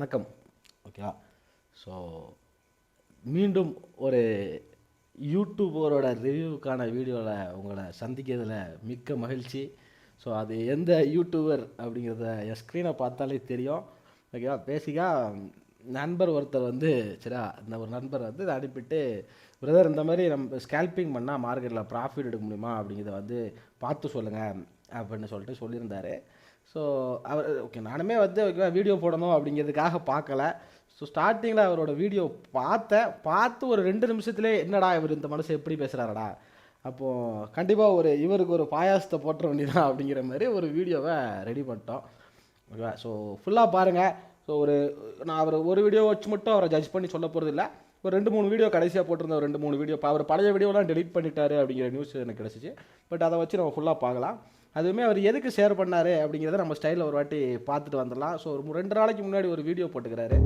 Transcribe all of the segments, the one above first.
வணக்கம். ஓகேவா? ஸோ மீண்டும் ஒரு யூடியூபரோட ரிவ்யூக்கான வீடியோவில் உங்களை சந்திக்கிறதுல மிக்க மகிழ்ச்சி. ஸோ அது எந்த யூடியூபர் அப்படிங்கிறத என் ஸ்க்ரீனை பார்த்தாலே தெரியும். ஓகேவா? பேசிக்காக நண்பர் ஒருத்தர் வந்து சரியா, இந்த ஒரு நண்பர் வந்து இதை அனுப்பிட்டு, பிரதர் இந்த மாதிரி நம்ம ஸ்கேல்பிங் பண்ணால் மார்க்கெட்டில் ப்ராஃபிட் எடுக்க முடியுமா அப்படிங்கிறத வந்து பார்த்து சொல்லுங்கள் அப்படின்னு சொல்லிட்டு சொல்லியிருந்தார். ஸோ அவர் ஓகே, நானுமே வந்து ஓகேவா வீடியோ போடணும் அப்படிங்கிறதுக்காக பார்க்கல. ஸோ ஸ்டார்டிங்கில் அவரோட வீடியோ பார்த்து ஒரு 2 நிமிஷத்துலேயே என்னடா இவர் இந்த மனுஷன் எப்படி பேசுகிறாரடா, அப்போது கண்டிப்பாக இவருக்கு ஒரு பாயாசத்தை போட்டுற வேண்டியதான் அப்படிங்கிற மாதிரி ஒரு வீடியோவை ரெடி பண்ணிட்டோம். ஓகேவா? ஸோ ஃபுல்லாக பாருங்கள். ஸோ நான் ஒரு வீடியோ வச்சு மட்டும் அவரை ஜட்ஜ் பண்ணி சொல்ல போகிறது இல்லை. ஒரு 2-3 வீடியோ கடைசியாக போட்டிருந்த ஒரு 2-3 வீடியோ அவர் பழைய வீடியோலாம் டெலிட் பண்ணிட்டாரு அப்படிங்கிற நியூஸ் எனக்கு கிடச்சிச்சு. பட் அதை வச்சு நம்ம ஃபுல்லாக பார்க்கலாம். அதுவுமே அவர் எதுக்கு ஷேர் பண்ணார் அப்படிங்கிறத நம்ம ஸ்டைலில் ஒரு வாட்டி பார்த்துட்டு வந்துடலாம். ஸோ ஒரு 2 நாளைக்கு முன்னாடி ஒரு வீடியோ போட்டுக்கிறாரு.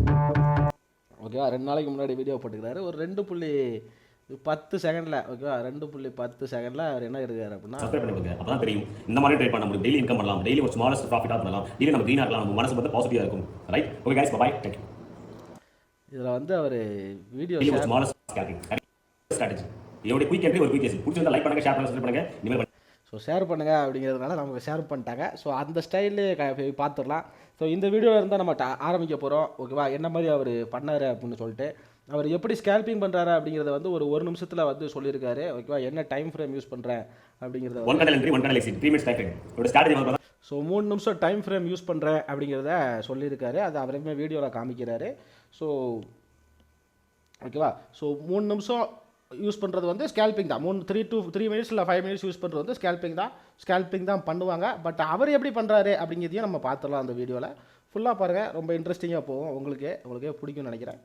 ஓகேவா? 2 நாளைக்கு முன்னாடி வீடியோ போட்டுக்கிறாரு. ஒரு 2.10 செகண்டில். ஓகேவா? 2.10 செகண்டில் அவர் என்ன இருக்காரு அப்படின்னா, சப்ஸ்கிரைப் பண்ணிக்கோங்க. அப்பதான் தெரியும் இந்த மாதிரி ட்ரேட் பண்ண முடியும். டெய்லி இன்கம் பண்ணலாம். டெய்லி ஒரு ஸ்மாலஸ்ட் ப்ராஃபிட்டா பண்ணலாம். டெய்லி நம்ம க்ரீனா இருக்கலாம். நம்ம மனசு வந்து பாசிட்டிவா இருக்கும். Right? Okay guys, bye. Thank you. இதில் வந்து அவர் வீடியோ ஒரு ஸ்மாலஸ்ட் ஸ்ட்ராட்டஜி. இதோட குயிக் என்ட்ரி ஒரு குயிக் எக்ஸிட். பிடிச்சிருந்தா லைக் பண்ணுங்க, ஷேர் பண்ணுங்க, சப்ஸ்கிரைப் பண்ணுங்க. இனிமேல் ஸோ ஷேர் பண்ணுங்கள் அப்படிங்கிறதுனால நமக்கு ஷேர் பண்ணிட்டாங்க. ஸோ அந்த ஸ்டைலே பார்த்துடலாம். ஸோ இந்த வீடியோவில் இருந்தால் நம்ம ஆரம்பிக்க போகிறோம். ஓகேவா? என்ன மாதிரி அவர் பண்ணார் அப்படின்னு சொல்லிட்டு, அவர் எப்படி ஸ்கேல்பிங் பண்ணுறாரு அப்படிங்கிறத வந்து ஒரு நிமிஷத்தில் வந்து சொல்லியிருக்காரு. ஓகேவா? என்ன டைம் ஃப்ரேம் யூஸ் பண்ணுறேன் அப்படிங்கிறத one candle entry, one candle exit, 3 minutes time frame. இதோட ஸ்ட்ராட்டஜி வந்து ஸோ 3 நிமிஷம் டைம் ஃப்ரேம் யூஸ் பண்ணுறேன் அப்படிங்கிறத சொல்லியிருக்காரு. அது அவருமே வீடியோவில் காமிக்கிறாரு. ஸோ ஓகேவா? ஸோ 3 நிமிஷம் யூஸ் பண்ணுறது வந்து ஸ்கேல்பிங் தான். 3 மினிட்ஸ் இல்லை 5 மினிட்ஸ் யூஸ் பண்ணுறது வந்து ஸ்கேல்பிங் தான் பண்ணுவாங்க. பட் அவர் எப்படி பண்ணுறாரு அப்படிங்கிறதையும் நம்ம பார்த்துடலாம் அந்த வீடியோவில். ஃபுல்லாக பாருங்கள், ரொம்ப இன்ட்ரெஸ்டிங்காக போகும். உங்களுக்கே பிடிக்கும்னு நினைக்கிறேன்.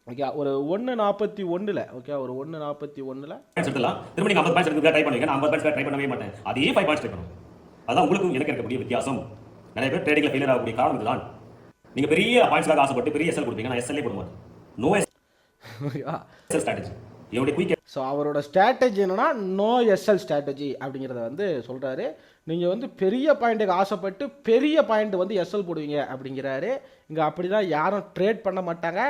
ஓகே, ஒரு 1:41 ஓகே, ஒரு 1:41 எடுத்துலாம். திரும்ப நீங்க 50 பாயிண்ட்ஸ் எடுக்க ட்ரை பண்ணுவீங்க. நான் 50 பாயிண்ட்ஸ் ட்ரை பண்ணவே மாட்டேன். அதே 5 பாயிண்ட்ஸ் ட்ரை பண்ணுவேன். அதான் உங்களுக்கும் எனக்கு இருக்கக்கூடிய வித்தியாசம். நிறைய பேர் ட்ரேடிங்ல ஃபெயிலியர் ஆகக்கூடிய காரணம் இதுதான். நீங்க பெரிய பாயிண்ட்ஸ்க்காக ஆசைப்பட்டு பெரிய எஸ்எல் கொடுப்பீங்க. நான் எஸ்எல்லே போட மாட்டேன். No SL strategy. இதோட குயிக். ஸோ அவரோட ஸ்ட்ராட்டஜி என்னன்னா நோ எஸ்எல் ஸ்ட்ராட்டஜி அப்படிங்கிறத வந்து சொல்கிறாரு. நீங்கள் வந்து பெரிய பாயிண்ட்டுக்கு ஆசைப்பட்டு பெரிய பாயிண்ட் வந்து எஸ்எல் போடுவீங்க அப்படிங்கிறாரு. இங்கே அப்படி தான் யாரும் ட்ரேட் பண்ண மாட்டாங்க.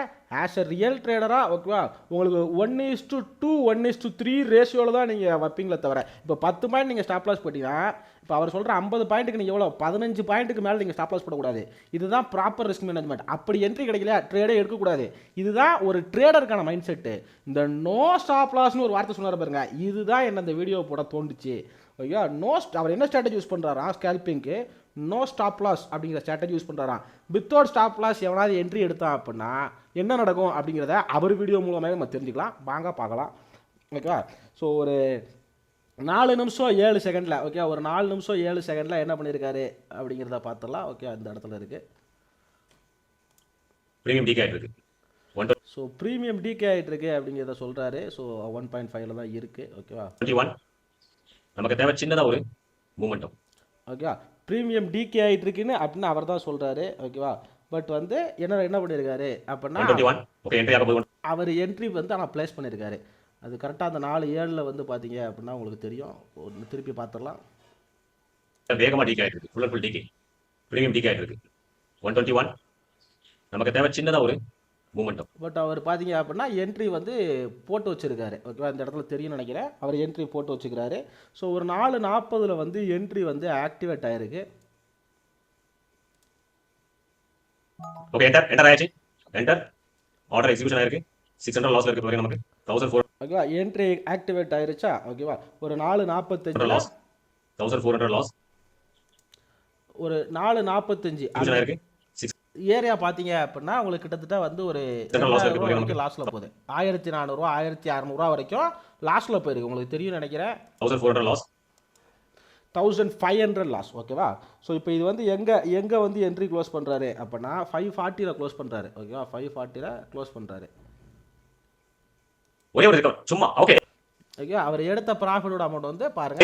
ஆஸ் எ ரியல் ட்ரேடராக ஓகேவா, உங்களுக்கு 1:2 1:3 ரேஷியோவில் தான் நீங்கள் வைப்பீங்களே தவிர, இப்போ 10 பாயிண்ட் நீங்கள் ஸ்டாப் லாஸ் போட்டிங்கன்னா, இப்போ அவர் சொல்கிற 50 பாயிண்ட்டுக்கு நீங்கள் எவ்வளோ 15 பாயிண்ட்டுக்கு மேலே நீங்கள் ஸ்டாப் லாஸ் போடக்கூடாது. இதுதான் ப்ராப்பர் ரிஸ்க் மேனேஜ்மெண்ட். அப்படி என்ட்ரி கிடைக்கல ட்ரேடே எடுக்கக்கூடாது. இதுதான் ஒரு ட்ரேடருக்கான மைண்ட் செட்டு. இந்த நோ ஸ்டாப் லாஸ்னு ஒரு வார்த்தை சொன்னார் பாருங்க, இதுதான் என்ன இந்த வீடியோ போட தோண்டுச்சு. ஓகே, அவர் என்ன ஸ்ட்ராட்டஜி யூஸ் பண்ணுறாரா ஸ்கேல்பிங்க்கு, நோ ஸ்டாப் லாஸ் அப்படிங்கிற ஸ்ட்ராட்டஜி யூஸ் பண்ணுறாராம். வித்தவுட் ஸ்டாப் லாஸ் எவனாவது என்ட்ரி எடுத்தான் அப்படின்னா என்ன நடக்கும் அப்படிங்கிறத அவர் வீடியோ மூலமாக நம்ம தெரிஞ்சுக்கலாம். வாங்க பார்க்கலாம். ஓகேவா? ஸோ ஒரு 4 நிமிஷம் 7 செகண்டில் ஓகே, ஒரு 4 நிமிஷம் 7 செகண்டில் என்ன பண்ணியிருக்காரு அப்படிங்கிறத பார்த்துடலாம். ஓகே, அந்த இடத்துல இருக்குது. ப்ரீமியம் டிகே ஆகிட்டு இருக்கு. ஸோ ப்ரீமியம் டிகே ஆகிட்டு இருக்கு அப்படிங்கிறத சொல்கிறாரு. ஸோ 1.5 தான் இருக்குது. ஓகேவா? 21 நமக்கு தேவை சின்னதாக ஒரு மூமெண்டம். ஓகேவா? ப்ரீமியம் டிகே ஆகிட்டு இருக்குன்னு அப்படின்னு அவர் தான் சொல்கிறாரு. ஓகேவா? பட் வந்து என்ன பண்ணியிருக்காரு அப்படின்னா, அவர் என்ட்ரி வந்து ஆனால் ப்ளேஸ் பண்ணியிருக்காரு. அது கரெக்டாக அந்த 4:7 வந்து பார்த்தீங்க அப்படின்னா உங்களுக்கு தெரியும். திருப்பி பார்த்துடலாம். வேகமாக டிகே ஆகிட்டு இருக்கு. Full and full decay, premium decay ஆகிட்டு இருக்கு. 121 நமக்கு தேவை சின்னதாக ஒரு மூமெண்டம். பட் அவர் பார்த்தீங்க அப்படின்னா என்ட்ரி வந்து போட்டு வச்சுருக்காரு. ஓகேவா? இந்த இடத்துல தெரியும்னு நினைக்கிறேன். அவர் என்ட்ரி போட்டு வச்சுக்கிறாரு. ஸோ ஒரு 4:40 வந்து என்ட்ரி வந்து ஆக்டிவேட் ஆகிருக்கு. ஓகே, என்டர் ஆயாச்சு. என்டர் ஆர்டர் எக்ஸிகியூஷன் ஆயிருக்கு. 600 லாஸ்ல இருக்கு. பாருங்க நமக்கு 1400. ஓகேவா? என்ட்ரி ஆக்டிவேட் ஆயிருச்சா? ஓகேவா? ஒரு 4:45 லாஸ், 1400 லாஸ். ஒரு 4:45 ஆயிருக்கு. ஏரியா பார்த்தீங்க அப்படின்னா உங்களுக்கு கிட்டத்தட்ட வந்து ஒரு லாஸ்ட்டில் போகுது. 1400 1600 வரைக்கும் லாஸ்ட்டில் போயிருக்கு. உங்களுக்கு தெரியும் நினைக்கிறேன். 1400 லாஸ், 1500 லாஸ். ஓகேவா? ஸோ இப்போ இது வந்து எங்கே வந்து என்ட்ரி க்ளோஸ் பண்ணுறாரு அப்படின்னா 540 க்ளோஸ் பண்ணுறாரு. ஓகேவா? 540 க்ளோஸ் பண்ணுறாரு. ஒரே ஒரு சும்மா. ஓகே, அவர் எடுத்த ப்ராஃபிட்டோட அமௌண்ட் வந்து பாருங்க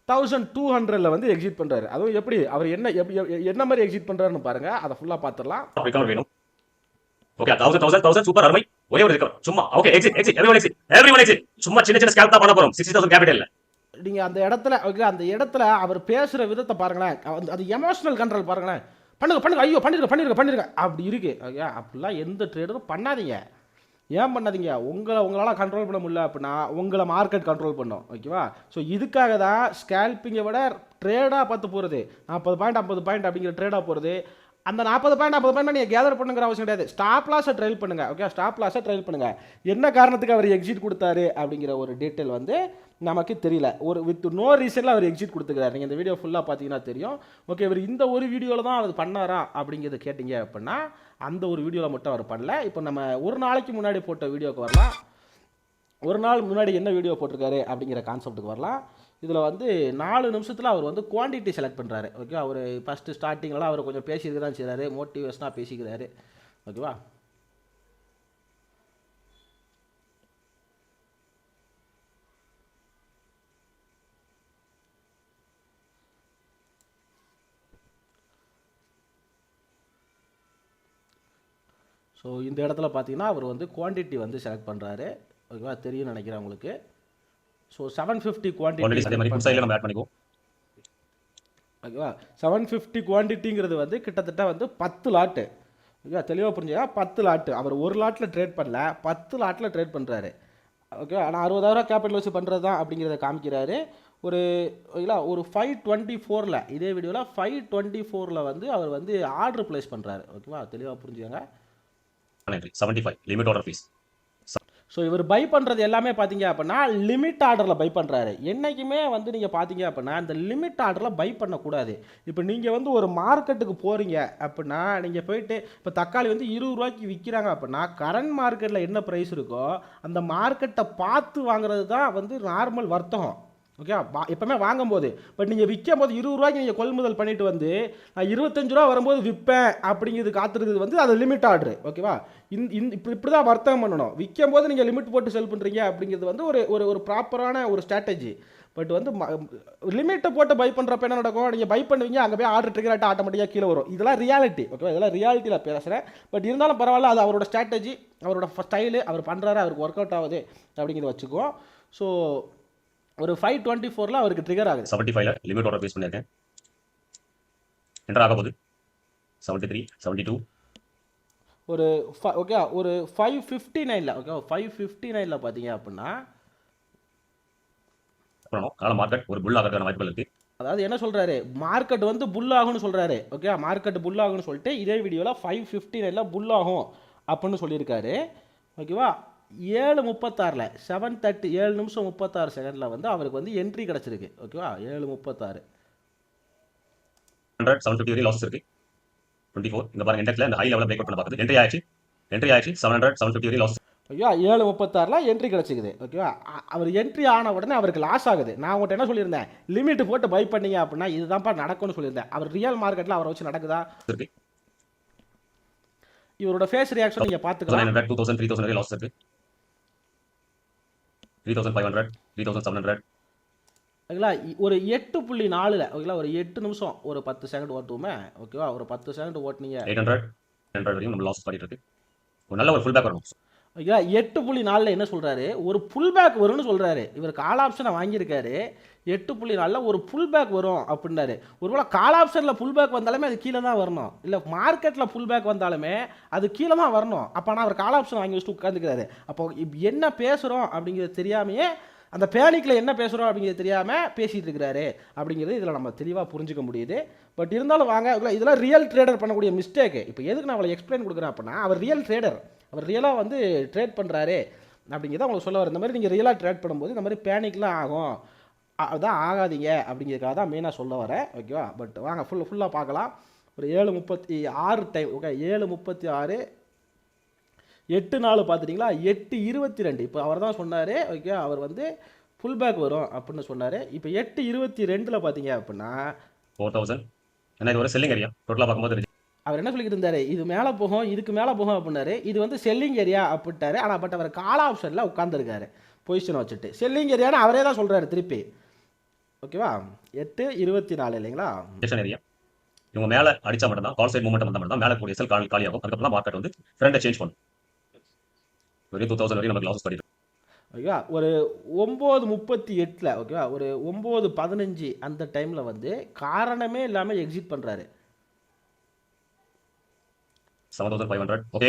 1200 வந்து எக்ஸிட் பண்ணுறாரு. அதுவும் எப்படி அவர் என்ன மாதிரி எக்ஸிட் பண்ணுறாருன்னு பாருங்க. அதை ஃபுல்லாக பார்த்துடலாம். ஓகே, 1000 சூப்பர், அருமை. ஒரே ஒரு சும்மா. Okay, everyone exit. சும்மா சின்ன ஸ்கேல்ப் தான் பண்ண போறோம். 60000 கேபிட்டல்ல. நீங்க அந்த இடத்துல ஓகே, அந்த இடத்துல அவர் பேசுற விதத்தை பாருங்களேன். அது எமோஷனல் கண்ட்ரோல் பாருங்களேன். பண்ணுங்க பண்ணுங்க, ஐயோ பண்ணிருங்க அப்படி இருக்கு. ஓகே, அப்படிலாம் எந்த ட்ரேடரும் பண்ணாதீங்க. ஏன் பண்ணாதீங்க? உங்களால் கண்ட்ரோல் பண்ண முடியல அப்படின்னா உங்களை மார்க்கெட் கண்ட்ரோல் பண்ணும். ஓகேவா? ஸோ இதுக்காக தான் ஸ்கேல்பிங்கை விட ட்ரேடாக பார்த்து போகிறது, 40 பாயிண்ட் 50 பாயிண்ட் அப்படிங்கிற ட்ரேடாக போகிறது. அந்த 40 பாயிண்ட் 50 பாயிண்ட் நீங்கள் கேதர் பண்ணுங்கிற அவசியம் கிடையாது. ஸ்டாப் லாஸை ட்ரைல் பண்ணுங்க. ஓகே, ஸ்டாப் லாஸை ட்ரைல் பண்ணுங்க. என்ன காரணத்துக்கு அவர் எக்ஸிட் கொடுத்தாரு அப்படிங்கிற ஒரு டீட்டெயில் வந்து நமக்கு தெரியல. ஒரு வித் நோ ரீசனில் அவர் எக்ஸிட் கொடுத்துக்கிறார். நீங்கள் இந்த வீடியோ ஃபுல்லாக பார்த்தீங்கன்னா தெரியும். ஓகே, இவர் இந்த ஒரு வீடியோவில் தான் அவர் பண்ணாரா அப்படிங்கிறத கேட்டிங்க அப்படின்னா அந்த ஒரு வீடியோவில் மட்டும் அவர் பண்ணல. இப்போ நம்ம ஒரு நாளைக்கு முன்னாடி போட்ட வீடியோவுக்கு வரலாம். ஒரு நாள் முன்னாடி என்ன வீடியோ போட்டிருக்காரு அப்படிங்கிற கான்செப்ட்டுக்கு வரலாம். இதில் வந்து 4 நிமிஷத்தில் அவர் வந்து குவான்டிட்டி செலக்ட் பண்ணுறாரு. ஓகே, அவர் ஃபஸ்ட்டு ஸ்டார்டிங்லாம் அவர் கொஞ்சம் பேசியிருக்க தான் செய்கிறாரு, மோட்டிவேஷனாக பேசிக்கிறாரு. ஓகேவா? ஸோ இந்த இடத்துல பார்த்தீங்கன்னா அவர் வந்து குவான்டிட்டி வந்து செலக்ட் பண்ணுறாரு. ஓகேவா? தெரியும் நினைக்கிறேன் உங்களுக்கு. So 750 quantity. ஓகேவா? 750 குவான்டிட்டிங்கிறது வந்து கிட்டத்தட்ட வந்து 10 லாட்டு. ஓகேவா? தெளிவாக புரிஞ்சுக்கா, 10 லாட்டு. அவர் ஒரு லாட்டில் ட்ரேட் பண்ணல, 10 லாட்டில் ட்ரேட் பண்ணுறாரு. ஓகே, ஆனால் 60,000 கேபிட்டல் வச்சு பண்ணுறது தான் அப்படிங்கிறத காமிக்கிறாரு. ஒரு ஓகேங்களா, ஒரு 524 இதே வீடியோவில் 524 வந்து அவர் வந்து ஆர்டர் ப்ளேஸ் பண்ணுறாரு. ஓகேவா? தெளிவாக புரிஞ்சுக்கோங்க. 75 லிமிட் ஆர்டர் ஃபீஸ். ஸோ இவர் பை பண்ணுறது எல்லாமே பார்த்தீங்க அப்படின்னா லிமிட் ஆர்டரில் பை பண்ணுறாரு. என்றைக்குமே வந்து நீங்கள் பார்த்தீங்க அப்படின்னா இந்த லிமிட் ஆர்டரில் பை பண்ணக்கூடாது. இப்போ நீங்கள் வந்து ஒரு மார்க்கெட்டுக்கு போகிறீங்க அப்படின்னா நீங்கள் போயிட்டு இப்போ தக்காளி வந்து 20 ரூபாய்க்கு விற்கிறாங்க அப்படின்னா கரண்ட் மார்க்கெட்டில் என்ன ப்ரைஸ் இருக்கோ அந்த மார்க்கெட்டை பார்த்து வாங்குறது தான் வந்து நார்மல் வர்த்தகம். ஓகே, எப்பவுமே வாங்கும்போது. பட் நீங்கள் விற்கும் போது 20 ரூபாய்க்கு நீங்கள் கொள்முதல் பண்ணிட்டு வந்து நான் 25 ரூபா வரும்போது விற்பேன் அப்படிங்கிறது காத்துறது வந்து அது லிமிட் ஆர்டரு. ஓகேவா? இப்படி தான் வர்த்தகம் பண்ணணும். விற்கும் போது நீங்கள் லிமிட் போட்டு செல் பண்ணுறீங்க அப்படிங்கிறது வந்து ஒரு ப்ராப்பரான ஒரு ஸ்ட்ராட்டஜி. பட் வந்து லிமிட்டை போட்டு பை பண்ணுறப்ப என்ன நடக்கும்? நீங்கள் பை பண்ணுவீங்க, அங்கே போய் ஆர்டர் ட்ரிகர் ஆகிட்டு ஆட்டோமேட்டிக்காக கீழே வரும். இதெல்லாம் ரியாலிட்டி. ஓகே, இதெல்லாம் ரியாலிட்டியில் பேசுகிறேன். பட் இருந்தாலும் பரவாயில்ல, அது அவரோட ஸ்ட்ராட்டஜி, அவரோட ஸ்டைலு, அவர் பண்ணுறாரு, அவருக்கு ஒர்க் அவுட் ஆகுது அப்படிங்கிறத வச்சுக்குவோம். ஸோ ஒரு 524 அவருக்கு ட்ரிகர் ஆகுது. 75 லிமிட் ஆர்டர் பேஸ் பண்ணிருக்கேன். என்டர் ஆக போகுது 73 72. ஒரு ஓகே, ஒரு 559 ஓகே, 559 பார்த்தீங்க அப்படின்னா கால மார்க்கெட் ஒரு புல் ஆகிறதுக்கான வாய்ப்புகள் இருக்கு. அதாவது என்ன சொல்றாரு, மார்க்கெட் வந்து புல் ஆகும்னு சொல்றாரு. ஓகே, மார்க்கெட் புல் ஆகும்னு சொல்லிட்டு இதே வீடியோவில் 559 புல் ஆகும் அப்படின்னு சொல்லியிருக்காரு. ஓகேவா? 7:36 7:30 7 நிமிஷம் 36 செகண்டில் வந்து அவருக்கு வந்து என்ட்ரி கிடச்சிருக்கு. ஓகேவா? 7:36 750 வரை லாஸஸ் இருக்கு. 24 இந்த பாருங்க, இண்டெக்ஸ்ல இந்த ஹை லெவல்ல பிரேக் அவுட் பண்ண பார்க்குது. என்ட்ரி ஆயிடுச்சு 700 750 வரை லாஸ். ஓகேவா? 7:36 என்ட்ரி கிடச்சிக்குது. ஓகேவா? அவர் என்ட்ரி ஆன உடனே அவருக்கு லாஸ் ஆகுது. நான் உங்கள்கிட்ட என்ன சொல்லியிருந்தேன், லிமிட் போட்டு பை பண்ணீங்க அப்படின்னா இதுதான்ப்பா நடக்கும்னு சொல்லியிருந்தேன். அவர் ரியல் மார்க்கெட்டில் அவரை வச்சு நடக்குதா? இவரோட ஃபேஸ் ரியாக்ஷன் நீங்கள் பார்த்துக்கலாம். 2000 3000 வரை லாஸ் இருக்கு. 3500 3700. ஓகேங்களா? ஒரு 8.4 ஓகேங்களா, ஒரு 8 நிமிஷம் ஒரு 10 செகண்ட் ஓட்டுவோமே. ஓகேவா? ஒரு 10 செகண்ட் ஓட்டுனீங்க 800 வரையும் நம்ம லாஸ் பண்ணிட்டு இருக்கு. ஒரு நல்ல ஒரு ஃபுல் பேக் வரும். ஓகேவா? 8.4 என்ன சொல்றாரு, ஒரு புல் பேக் வரும்னு சொல்றாரு. இவர் கால் ஆப்ஷனை வாங்கியிருக்காரு. 8.4 ஒரு புல் பேக் வரும் அப்படின்னாரு. ஒருவேளை கால் ஆப்ஷனில் புல் பேக் வந்தாலுமே அது கீழே தான் வரணும், இல்லை மார்க்கெட்டில் புல் பேக் வந்தாலுமே அது கீழே தான் வரணும். அப்போ நான் அவர் கால் ஆப்ஷன் வாங்கி வச்சுட்டு உட்காந்துக்கிறாரு. அப்போ என்ன பேசுகிறோம் அப்படிங்கிறது தெரியாமையே, அந்த பேனிக்கில் என்ன பேசுகிறோம் அப்படிங்கிறது தெரியாமல் பேசிகிட்டு இருக்கிறாரு அப்படிங்கிறது இதில் நம்ம தெளிவாக புரிஞ்சுக்க முடியுது. பட் இருந்தாலும் வாங்க, இதெல்லாம் ரியல் ட்ரேடர் பண்ணக்கூடிய மிஸ்டேக்கு. இப்போ எதுக்கு நான் அவளை எக்ஸ்பிளைன் கொடுக்குறேன் அப்படின்னா, அவர் ரியல் ட்ரேடர், அவர் ரியலாக வந்து ட்ரேட் பண்ணுறாரு அப்படிங்கிறத அவங்களுக்கு சொல்ல வர. இந்த மாதிரி நீங்கள் ரியலாக ட்ரேட் பண்ணும்போது இந்த மாதிரி பேனிக்லாம் ஆகும், அதான் ஆகாதீங்க அப்படிங்கிறதுக்காக தான் மெயினாக சொல்ல வரேன். ஓகேவா? பட் வாங்க ஃபுல்லாக பார்க்கலாம். ஒரு 7:36 டைம். ஓகே, 7:36 8:4 பார்த்துட்டிங்களா? 8:22 இப்போ அவர் தான் சொன்னார். ஓகே, அவர் வந்து ஃபுல் பேக் வரும் அப்படின்னு சொன்னார். இப்போ 8:22 பார்த்தீங்க அப்படின்னா 4000. ஏன்னா இது ஒரு செல்லிங் ஏரியா. டோட்டலாக பார்க்கும்போது அவர் என்ன சொல்லிட்டு இருந்தார், இது மேலே போகும், இதுக்கு மேலே போகும் அப்படின்னாரு. இது வந்து செல்லிங் ஏரியா அப்படின்ட்டாரு. ஆனால் பட் அவர் கால் ஆப்ஷனில் உட்காந்துருக்காரு பொசிஷனை வச்சுட்டு. செல்லிங் ஏரியான்னு அவரே தான் சொல்கிறாரு திருப்பி. ஓகேவா? 8:24 இல்லைங்களா? ஏரியா. இவங்க மேலே அடிச்சா மட்டும் தான் கால் சைட் மூவ்மெண்ட் வந்தால் மட்டும் தான் மேலே கூடிய செல் காலியாகும். அதுக்கப்புறம் மார்க்கெட் வந்து ஃப்ரெண்டை சேஞ்ச் பண்ணும். ஒரு 2000 வரையும் நமக்கு லாஸஸ் பண்ணிட்டு. ஓகேவா? ஒரு 9:38 ஓகேவா, ஒரு 9:15 அந்த டைமில் வந்து காரணமே இல்லாமல் எக்ஸிட் பண்ணுறாரு. 7500. Okay,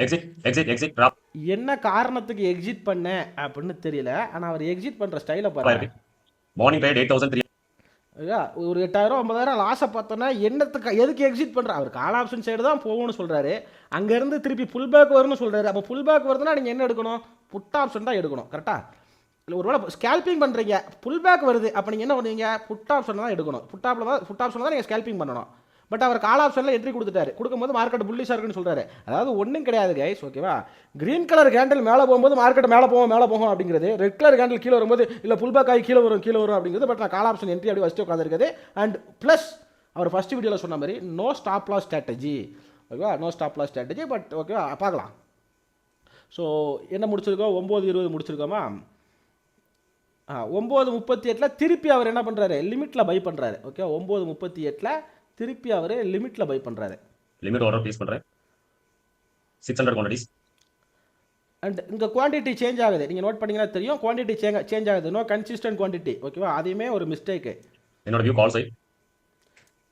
exit. Drop. என்ன காரணத்துக்கு எக்ஸிட் பண்ணேன் அப்படின்னு தெரியல. ஆனா அவர் எக்ஸிட் பண்ற ஸ்டைல பாருங்க. Morning trade 8300. ஐயா, ஒரு 8000 50,000 லாஸை பார்த்தோன்னா என்னத்துக்கு எதுக்கு எக்ஸிட் பண்ணுற அவர் கால் ஆப்ஷன் சைடு தான் போகணும்னு சொல்கிறாரு. அங்கேருந்து திருப்பி புல் பேக் வரும்னு சொல்கிறாரு. அப்போ புல் பேக் வருதுன்னா நீங்கள் என்ன எடுக்கணும்? புட் ஆப்ஷன் தான் எடுக்கணும். கரெக்டாக? இல்லை ஒரு வேளை ஸ்கேல்பிங் பண்ணுறீங்க, புல் பேக் வருது, அப்போ நீங்கள் என்ன பண்ணுவீங்க? புட் ஆப்ஷன் தான் எடுக்கணும். புட் ஆப்ஷன் தான் நீங்கள் ஸ்கேல்பிங் பண்ணணும். பட் அவர் கால் ஆப்ஷனில் என்ட்ரி கொடுத்துட்டாரு. கொடுக்கும்போது மார்க்கெட் புல்லிஷாக இருக்குன்னு சொல்கிறாரு. அதாவது ஒன்றும் கிடையாது கைஸ், ஓகேவா? கிரீன் கலர் கேண்டில் மேலே போகும்போது மார்க்கெட் மேலே போகும் அப்படிங்கிறது, ரெட் கலர் கேண்டில் கீழே வரும்போது இல்லை புல் பேக் ஆகி கீழே வரும் அப்படிங்கிறது. பட் நான் கால் ஆப்ஷன் என்ட்ரி அப்படி வச்சுட்டு உட்காந்துருக்குது. அண்ட் ப்ளஸ் அவர் ஃபஸ்ட் வீடியோவில் சொன்ன மாதிரி நோ ஸ்டாப் லாஸ் ஸ்ட்ராட்டஜி, ஓகேவா? No stop loss strategy. But ஓகேவா, பார்க்கலாம். ஸோ என்ன முடிச்சிருக்கோம்? 9:20 முடிச்சிருக்கோமா? 9:38 திருப்பி அவர் என்ன பண்ணுறாரு? லிமிட்டில் பை பண்ணுறாரு. ஓகே, 9:38 திருப்பி அவர் லிமிட்டில் பை பண்ணுறாரு. லிமிட் ஆர்டர் ப்ளேஸ் பண்ணுறேன். 600 குவான்டிட்டிஸ். அண்ட் இங்கே குவான்டிட்டி சேஞ்ச் ஆகுது. நீங்கள் நோட் பண்ணிங்கன்னா தெரியும், குவான்டிட்டி சேஞ்ச் ஆகுது. நோ கன்சிஸ்டன்ட் குவான்டிட்டி, ஓகேவா? அதையுமே ஒரு மிஸ்டேக்கு. என்னோட வியூ கால் சைட்.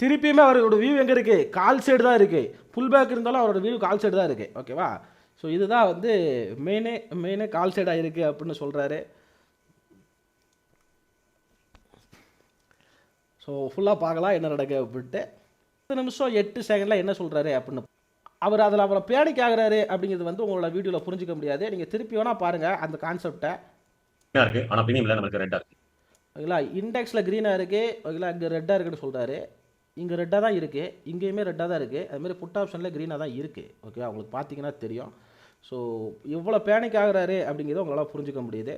திருப்பியுமே அவரோட வியூ எங்கே இருக்குது? கால் சைடு தான் இருக்குது. புல் பேக் இருந்தாலும் அவரோட வியூ கால் சைடு தான் இருக்குது, ஓகேவா? ஸோ இதுதான் வந்து மெயினே கால் சைடாக இருக்குது அப்படின்னு சொல்கிறாரு. ஸோ ஃபுல்லாக பார்க்கலாம் என்ன நடக்குது அப்படின்ட்டு. 10 நிமிஷம் 8 செகண்டில் என்ன சொல்கிறாரு அப்படின்னு அவர் அவரை பேனிக் ஆகிறாரு அப்படிங்கிறது வந்து உங்களோட வீடியோவில் புரிஞ்சிக்க முடியாது. நீங்கள் திருப்பி வேணால் பாருங்கள் அந்த கான்செப்டை. இருக்குது ஆனால் ப்ரீமியமில் நமக்கு ரெட்டாக இருக்குது, ஓகேங்களா? இண்டெக்ஸில் க்ரீனாக இருக்குது, ஓகேங்களா? இங்கே ரெட்டாக இருக்குன்னு சொல்கிறாரு. இங்கே ரெட்டாக தான் இருக்குது, இங்கேயுமே ரெட்டாக தான் இருக்குது. அதுமாதிரி புட் ஆப்ஷனில் க்ரீனாக தான் இருக்குது, ஓகேவா? உங்களுக்கு பார்த்தீங்கன்னா தெரியும். ஸோ இவ்வளோ பேனிக் ஆகிறாரு அப்படிங்கிறத உங்களால் புரிஞ்சிக்க முடியுது.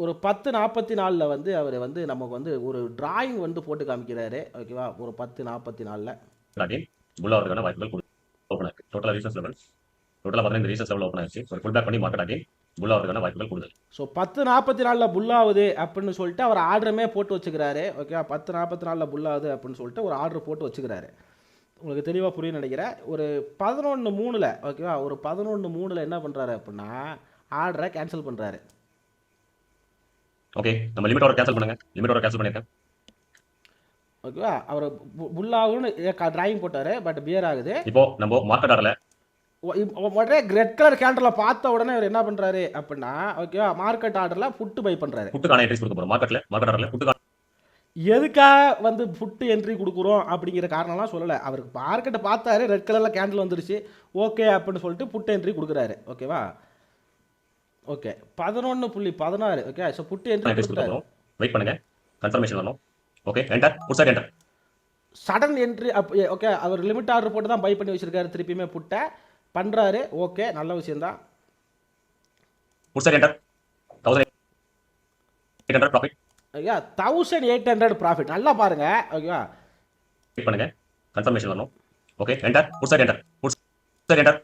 ஒரு 10:44 வந்து அவர் வந்து நமக்கு வந்து ஒரு டிராயிங் வந்து போட்டு காமிக்கிறாரு, ஓகேவா? ஒரு 10:44 புல்லாவதுக்கான வாய்ப்புகள் ஓப்பன் ஆயிருக்கு. டோட்டலாக ரீசன்ஸ் லெவல் டோட்டலாக 15 ரீசன்ஸ் லெவல் ஓப்பன் ஆயிடுச்சு. ஒரு ஃபுல் பேக் பண்ணி மார்க்கெட் ஆகி புல்லாவதுக்கான வாய்ப்புகள் கூடுதல். ஸோ 10:44 புல்லாகுது அப்படின்னு சொல்லிட்டு அவர் ஆர்டருமே போட்டு வச்சுக்கிறாரு, ஓகேவா? 10:44 புல்லாகுது அப்படின்னு சொல்லிட்டு ஒரு ஆர்டர் போட்டு வச்சுக்கிறாரு. உங்களுக்கு தெளிவாக புரியும் நினைக்கிறேன். ஒரு 11:03 ஓகேவா? ஒரு 11:03 என்ன பண்ணுறாரு அப்படின்னா ஆர்டரை கேன்சல் பண்ணுறாரு. ஓகே, நம்ம லிமிட் ஆர்டர் கேன்சல் பண்ணுங்க. லிமிட் ஆர்டர் கேன்சல் பண்ணிருக்கேன், ஓகேவா? அவர் புல்லாகுன்னு டிராயிங் போட்டார், பட் பியர் ஆகுது. இப்போ நம்ம மார்க்கெட் ஆர்டர்ல உடனே ரெட் கலர் கேண்டலில் பார்த்த உடனே அவர் என்ன பண்ணுறாரு அப்படின்னா, ஓகேவா, மார்க்கெட் ஆர்டரில் புட்டு பை பண்ணுறாரு. புட்டுக்கான என்ட்ரிஸ் கொடுக்க போகிறோம். மார்க்கெட் ஆர்டரில் புட்டுக்கான எதுக்காக வந்து புட்டு என்ட்ரி கொடுக்குறோம் அப்படிங்கிற காரணம்லாம் சொல்லலை. அவருக்கு மார்க்கெட்டை பார்த்தாரு, ரெட் கலரில் கேண்டில் வந்துருச்சு, ஓகே அப்படின்னு சொல்லிட்டு புட்டு என்ட்ரி கொடுக்குறாரு, ஓகேவா? Okay, 11:16 okay. So put entry கொடுக்குறாரு. வெயிட் பண்ணுங்க, கன்ஃபர்மேஷன் வரணும். Okay, enter, put side enter. Sudden entry okay. அவர் லிமிட் ஆர்டர் போட்டு தான் பை பண்ணி வச்சிருக்காரு. திருப்பியுமே புட்டை பண்ணுறாரு, ஓகே, நல்ல விஷயம்தான். Put side enter. 1800 profit, okay. 1800 profit, நல்லா பாருங்க, ஓகேவா? வெயிட் பண்ணுங்க, கன்ஃபர்மேஷன் வரணும். Okay, enter, put side enter. Put side enter.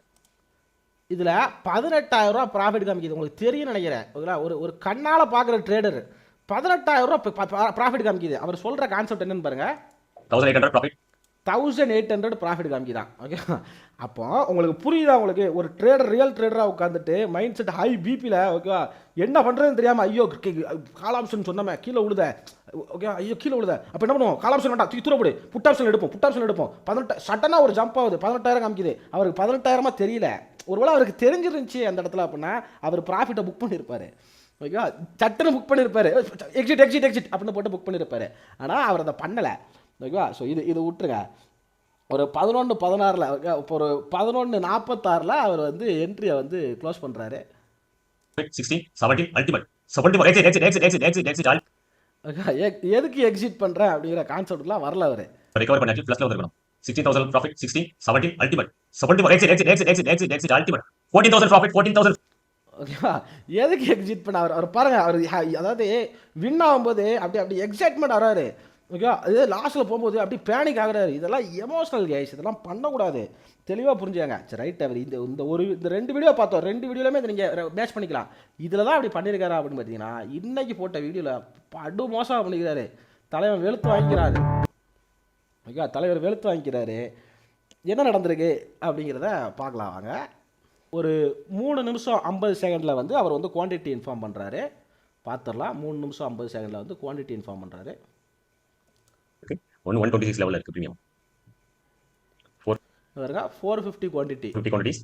இதில் 18,000 ப்ராஃபிட் காமிக்குது. உங்களுக்கு தெரியும் நினைக்கிறேன், ஓகேங்களா? ஒரு கண்ணால் பார்க்குற ட்ரேடர் 18,000 ப்ராஃபிட் காமிக்குது. அவர் சொல்கிற கான்செப்ட் என்னன்னு பாருங்கள். 1800 ப்ராஃபிட், 1800 ப்ராஃபிட் காமிக்குதான், ஓகே. அப்போ உங்களுக்கு புரியுதா? உங்களுக்கு ஒரு ட்ரேடர், ரியல் ட்ரேடராக உட்காந்துட்டு மைண்ட் செட் ஹை பிபியில், ஓகேவா, என்ன பண்ணுறதுன்னு தெரியாமல், ஐயோ கால் ஆப்ஷன் சொன்னாமே கீழே விழுத, ஓகே, ஐயோ கீழே விழுத, அப்போ என்ன பண்ணுவோம்? கால் ஆப்ஷன் வேண்டாம், தூரப்படு, புட் ஆப்ஷன் எடுப்போம். 18 சட்டனாக ஒரு ஜம்ப் ஆகுது, 18,000 காமிக்குது. அவருக்கு 18,000 தெரியல. ஒருவேளை அவருக்கு தெரிஞ்சிருந்துச்சு அந்த இடத்துல அப்படின்னா அவர் ப்ராஃபிட்டை புக் பண்ணியிருப்பார், ஓகேவா? சட்டுன்னு புக் பண்ணியிருப்பார், எக்ஸிட் அப்படின்னு போட்டு புக் பண்ணியிருப்பார். ஆனால் அவர் அதை பண்ணலை, ஓகேவா? ஸோ இது விட்டுருங்க. ஒரு 11:16 ஓகே, இப்போ ஒரு 11:46 அவர் வந்து என்ட்ரியை வந்து க்ளோஸ் பண்ணுறாரு. 16 17 அல்டிமேட் 70 எக்ஸிட் ஓகே. எதுக்கு எக்ஸிட் பண்ணுறேன் அப்படிங்கிற கான்செப்ட்லாம் வரல அவர். ரெக்கவர் பண்ணி ப்ளஸ்ல வந்துருக்கணும். 16,000 profit, 16 17 ultimate 74 exit ultimate 14,000 profit, 14,000 ஓகேவா? எதுக்கு எக்ஸிட் பண்ண அவர் பாருங்கள். அவர் அதாவது வின் ஆகும்போது அப்படி எக்ஸைட்மெண்ட் ஆகிறாரு, ஓகே. அது லாஸ்ட்டில் போகும்போது அப்படி பேனிக் ஆகிறாரு. இதெல்லாம் எமோஷனல் கேஸ், இதெல்லாம் பண்ணக்கூடாது. தெளிவாக புரிஞ்சுங்க. சரி, ரைட். அவர் இந்த 2 வீடியோ பார்த்தோம். 2 வீடியோலையுமே இதை நீங்கள் மேட்ச் பண்ணிக்கலாம். இதில் தான் அப்படி பண்ணியிருக்காரா அப்படின்னு பார்த்தீங்கன்னா, இன்றைக்கி போட்ட வீடியோவில் படு மோசமாக பண்ணிக்கிறாரு. தலைவன் வெளுத்து வாங்கிக்கிறாரு, ஓகே. தலைவர் வெளுத்து வாங்கிக்கிறாரு. என்ன நடந்திருக்கு அப்படிங்கிறத பார்க்கலாம் வாங்க. ஒரு 3 நிமிஷம் 50 செகண்டில் வந்து அவர் வந்து குவான்டிட்டி இன்ஃபார்ம் பண்ணுறாரு, பார்த்துடலாம். 3 நிமிஷம் 50 செகண்டில் வந்து குவான்டிட்டி இன்ஃபார்ம் பண்ணுறாரு. 126 லெவலில் இருக்குது ப்ரீமியம். பாருங்க 450 குவான்டிட்டி 50 quantities.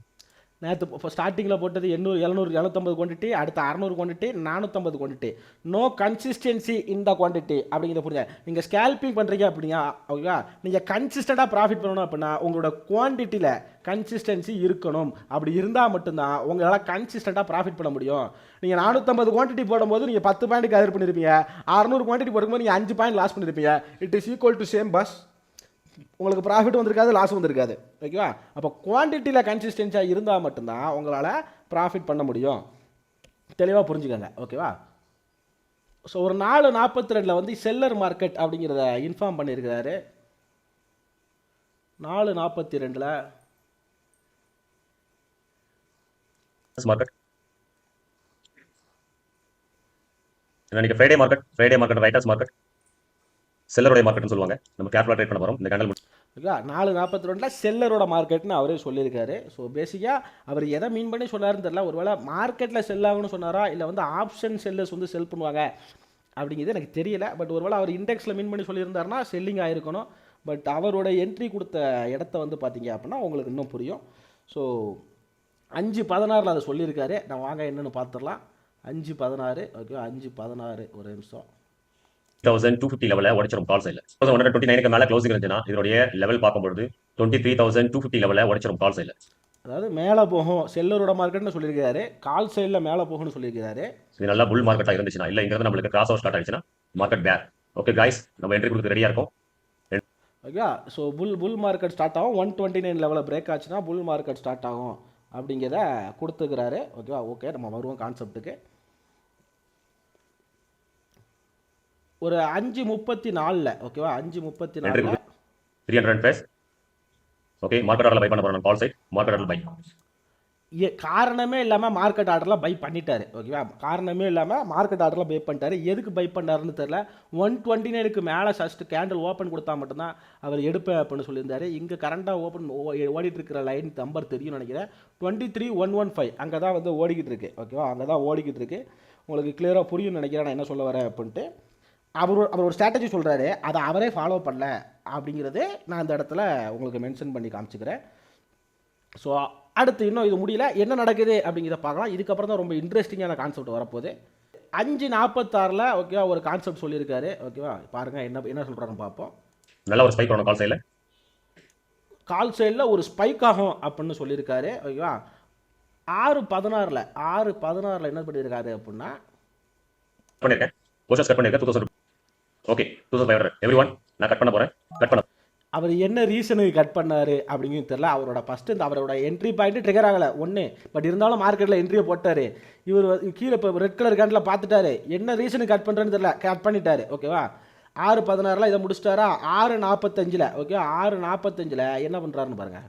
நேற்று இப்போ ஸ்டார்டிங்கில் போட்டது 800 700 750 குவான்டிட்டி, அடுத்து 600 குவான்டிட்டி, 450 குவான்டிட்டி. நோ கன்சிஸ்டன்சி இந்த குவான்டிட்டி அப்படிங்கிறத புரியுங்க. நீங்கள் ஸ்கேல்பிங் பண்ணுறீங்க அப்படின்னா ஓகேவா, நீங்கள் கன்சிஸ்டண்ட்டாக ப்ராஃபிட் பண்ணணும் அப்படின்னா உங்களோட குவான்டிட்டியில் கன்சிஸ்டன்சி இருக்கணும். அப்படி இருந்தால் மட்டும்தான் உங்களால் கன்சிஸ்டண்ட்டாக ப்ராஃபிட் பண்ண முடியும். நீங்கள் 450 குவான்டிட்டி போடும்போது நீங்கள் 10 பாயிண்ட் கவர் பண்ணியிருப்பீங்க, 600 குவான்டிட்டி போடும்போது நீங்கள் 5 பாயிண்ட் லாஸ் பண்ணியிருப்பீங்க. It is equal to same bus. உங்களுக்கு ப்ராஃபிட் வந்திருக்காது, லாஸ் வந்திருக்காது. ஓகேவா, அப்போ குவான்டிட்டியில் கன்சிஸ்டன்சியாக இருந்தால் மட்டும்தான் உங்களால் ப்ராஃபிட் பண்ண முடியும். தெளிவாக புரிஞ்சுக்கோங்க. ஓகேவா, ஸோ ஒரு 4:42 வந்து செல்லர் மார்க்கெட் அப்படிங்கிறத இன்ஃபார்ம் பண்ணியிருக்கிறாரு. 4:42 மார்க்கெட் இன்னைக்கு ஃப்ரைடே மார்க்கெட் ரைட்டர்ஸ் மார்க்கெட் செல்லருடைய மார்க்கெட்னு சொல்லுவாங்க. நம்ம கேர்ஃபுல்லாக ட்ரேட் பண்ண போகிறோம் இந்த கேண்டல். ஓகேவா, 4:42 செல்லரோட மார்க்கெட்னு அவரே சொல்லியிருக்காரு. ஸோ பேசிக்காக அவர் எதை மீன் பண்ணி சொன்னாருன்னு தெரியல. ஒருவேளை மார்க்கெட்டில் செல் ஆகும்னு சொன்னாரா, இல்லை வந்து ஆப்ஷன் செல்லர்ஸ் வந்து செல் பண்ணுவாங்க அப்படிங்கிறது எனக்கு தெரியல. பட் ஒருவேளை அவர் இண்டெக்ஸில் மீன் பண்ணி சொல்லியிருந்தாருன்னா செல்லிங் ஆகிருக்கணும். பட் அவரோட என்ட்ரி கொடுத்த இடத்த வந்து பார்த்தீங்க அப்படின்னா உங்களுக்கு இன்னும் புரியும். ஸோ 5:16 அதை சொல்லியிருக்காரு. நான் வாங்க என்னென்னு பார்த்துடலாம். 5:16 ஓகே, 5:16 ஒரு நிமிஷம். 2250 லெவலில் உடைச்சிரும் கால் சைடில். 129க்கு மேலே க்ளோசிங் இருந்துச்சுன்னா இதோடைய லெவல் பார்க்கும்போது 23,250 லெவலில் உடைச்சிரும் கால் சைடில். அதாவது மேலே போகும் செல்லரோட மார்க்கெட்னு சொல்லியிருக்காரு, கால் சைடில் மேலே போகும்னு சொல்லியிருக்காரு. இது நல்லா புல் மார்க்கெட்டாக இருந்துச்சுன்னா, இல்லை இங்கிறது நம்மளுக்கு கிராஸ் ஓவர் ஸ்டார்ட் ஆயிடுச்சுன்னா மார்க்கெட் பேர். ஓகே கைஸ், நம்ம என்ட்ரி கொடுத்து ரெடியாக இருக்கும். Okay, so bull market start ஆகும். 129 லெவலில் பிரேக் ஆச்சுன்னா புல் மார்க்கெட் ஸ்டார்ட் ஆகும் அப்படிங்கிறத கொடுத்துக்கிறாரு. ஓகேவா, ஓகே நம்ம வருவோம் கான்செப்ட்டுக்கு. ஒரு 5:34 ஓகேவா, 5:34 300 பேஸ். ஓகே, மார்க்கெட் ஆர்டர்ல பை பண்ண போறோம். கால் சைட் மார்க்கெட் ஆர்டர் பை. காரணமே இல்லாமல் மார்க்கெட் ஆர்டரில் பை பண்ணிட்டாரு. ஓகேவா, காரணமே இல்லாமல் மார்க்கெட் ஆர்டரில் பை பண்ணிட்டாரு. எதுக்கு பை பண்ணாருன்னு தெரியல. 129க்கு மேலே ஃபஸ்ட் கேண்டில் ஓப்பன் கொடுத்தா மட்டும்தான் அவர் எடுப்பேன் அப்படின்னு சொல்லியிருந்தாரு. இங்கே கரண்டாக ஓடிட்டு இருக்கிற லைன் நம்பர் தெரியும்னு நினைக்கிறேன். 23,115 அங்கே தான் வந்து ஓடிக்கிட்டு இருக்கு. ஓகேவா, அங்கே தான் ஓடிக்கிட்டு இருக்கு. உங்களுக்கு கிளியராக புரியும்னு நினைக்கிறேன் நான் என்ன சொல்ல வரேன் அப்படின்ட்டு. அவர் ஒரு ஸ்ட்ராட்டஜி சொல்கிறாரு, அதை அவரே ஃபாலோ பண்ணல அப்படிங்கிறது நான் இந்த இடத்துல உங்களுக்கு மென்ஷன் பண்ணி காமிச்சிக்கிறேன். ஸோ அடுத்து இன்னும் இது முடியல, என்ன நடக்குது அப்படிங்கிறத பார்க்கலாம். இதுக்கப்புறம் தான் ரொம்ப இன்ட்ரெஸ்டிங்கான கான்செப்ட் வரப்போகுது. 5:46 ஓகேவா ஒரு கான்செப்ட் சொல்லியிருக்காரு. ஓகேவா, பாருங்கள் என்ன சொல்கிறாருன்னு பார்ப்போம். நல்ல ஒரு ஸ்பைக் வரணும் கால் சைடில். கால் சைடில் ஒரு ஸ்பைக் ஆகும் அப்படின்னு சொல்லியிருக்காரு. ஓகேவா, 6:16 என்ன பண்ணியிருக்காரு அப்படின்னா பண்ணியிருக்கேன் போஸ்டர்ஸ் கட் பண்ணியிருக்கேன். 2000 ஓகே 2500 எவ்ரிஒன் நான் கட் பண்ண போகிறேன். கட் பண்ண அவர் என்ன ரீசனுக்கு கட் பண்ணார் அப்படிங்கிறது தெரியல. அவரோட ஃபஸ்ட்டு இந்த அவரோட என்ட்ரி பாயிண்ட்டு ட்ரிகர் ஆகலை ஒன்று. பட் இருந்தாலும் மார்க்கெட்டில் என்ட்ரியை போட்டார். இவர் கீழே இப்போ ரெட் கலர் கேண்டில் பார்த்துட்டாரு, என்ன ரீசனுக்கு கட் பண்ணுறேன்னு தெரியல, கட் பண்ணிட்டார். ஓகேவா, 6:16 இதை முடிச்சிட்டாரா. 6:45 ஓகே, 6:45 என்ன பண்ணுறாருன்னு பாருங்கள்.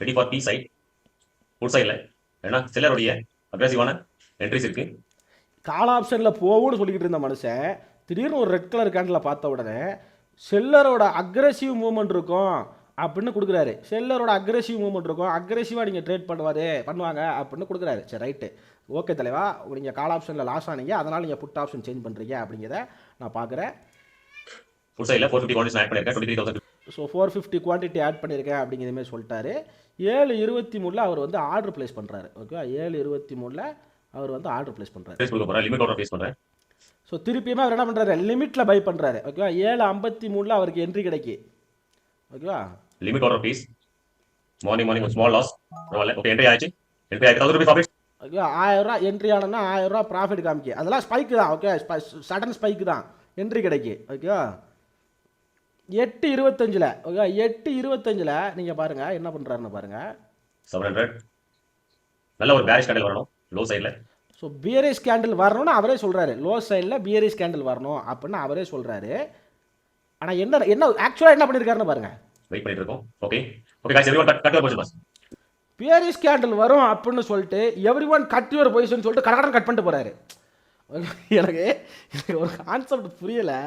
Ready for P side full சைடில் ஏன்னா செல்லருடைய அக்ரெசிவான என்ட்ரிஸ் இருக்குது. கால் ஆப்ஷனில் போகும்னு சொல்லிக்கிட்டு இருந்த மனுஷன் திடீர்னு ஒரு ரெட் கலர் கேண்டில் பார்த்த உடனே செல்லரோட அக்ரெசிவ் மூவ்மெண்ட் இருக்கும் அப்படின்னு கொடுக்குறாரு. செல்லரோட அக்ரெசிவ் மூவ்மெண்ட் இருக்கும், அக்ரெசிவாக நீங்கள் ட்ரேட் பண்ணுவாங்க அப்படின்னு கொடுக்குறாரு. சரி ரைட்டு, ஓகே தலைவா, நீங்கள் கால் ஆப்ஷனில் லாஸ் ஆனீங்க, அதனால் நீங்கள் புட் ஆப்ஷன் சேஞ்ச் பண்ணுறீங்க அப்படிங்கிறத நான் பார்க்குறேன். ஃபுல் சைடில் 450 குவான்டிட்டி ஆட் பண்ணியிருக்கேன். 23,000 ஸோ 450 குவான்டிட்டி ஆட் பண்ணியிருக்கேன் அப்படிங்கிற மாதிரி சொல்லிட்டாரு. 7:23 அவர் வந்து ஆர்டர் ப்ளேஸ் பண்ணுறாரு. ஓகே, 7:23 அவர் வந்து ஆர்டர் ப்ளேஸ் பண்ணுறாரு. லிமிட் ஆர்டர் ப்ளேஸ் பண்ணுறேன். ஸோ திருப்பியுமே அவர் என்ன பண்ணுறாரு, லிமிட்டில் பை பண்ணுறாரு. ஓகேவா, 7:53 அவருக்கு என்ட்ரி கிடைக்கி. ஓகேவா, limit order please. Morning small loss. Okay, entry ஆயிடுச்சு. என்ட்ரி ஆயிடுச்சு. 1000 ருபீஸ். ஓகே, 1000 என்ட்ரி ஆனால் 1000 ப்ராஃபிட் காமிக்கு. அதெல்லாம் ஸ்பைக்கு தான். ஓகே, சடன் ஸ்பைக்கு தான் என்ட்ரி கிடைக்கி. ஓகேவா, 8:25 ஓகே, 8:25 நீங்கள் பாருங்கள் என்ன பண்ணுறாருன்னு பாருங்கள். 700 நல்ல ஒரு பேரிஷ் கேண்டில் வரணும் லோ சைடில். ஸோ பியரிஷ் கேண்டில் வரணும்னு அவரே சொல்கிறாரு. லோ சைடில் பியரிஷ் கேண்டில் வரணும் அப்படின்னு அவரே சொல்கிறாரு. ஆனால் என்ன ஆக்சுவலாக என்ன பண்ணியிருக்காருன்னு பாருங்கள். வெயிட் பண்ணிட்டு இருக்கோம். Okay guys everyone cut your position. Bearish candle வரும் அப்படின்னு சொல்லிட்டு எவ்ரிஒன் கட் யுவர் பொசிஷன் சொல்லிட்டு கடகடன் கட் பண்ணிட்டு போகிறாரு. எனக்கு ஒரு கான்செப்ட் புரியலை.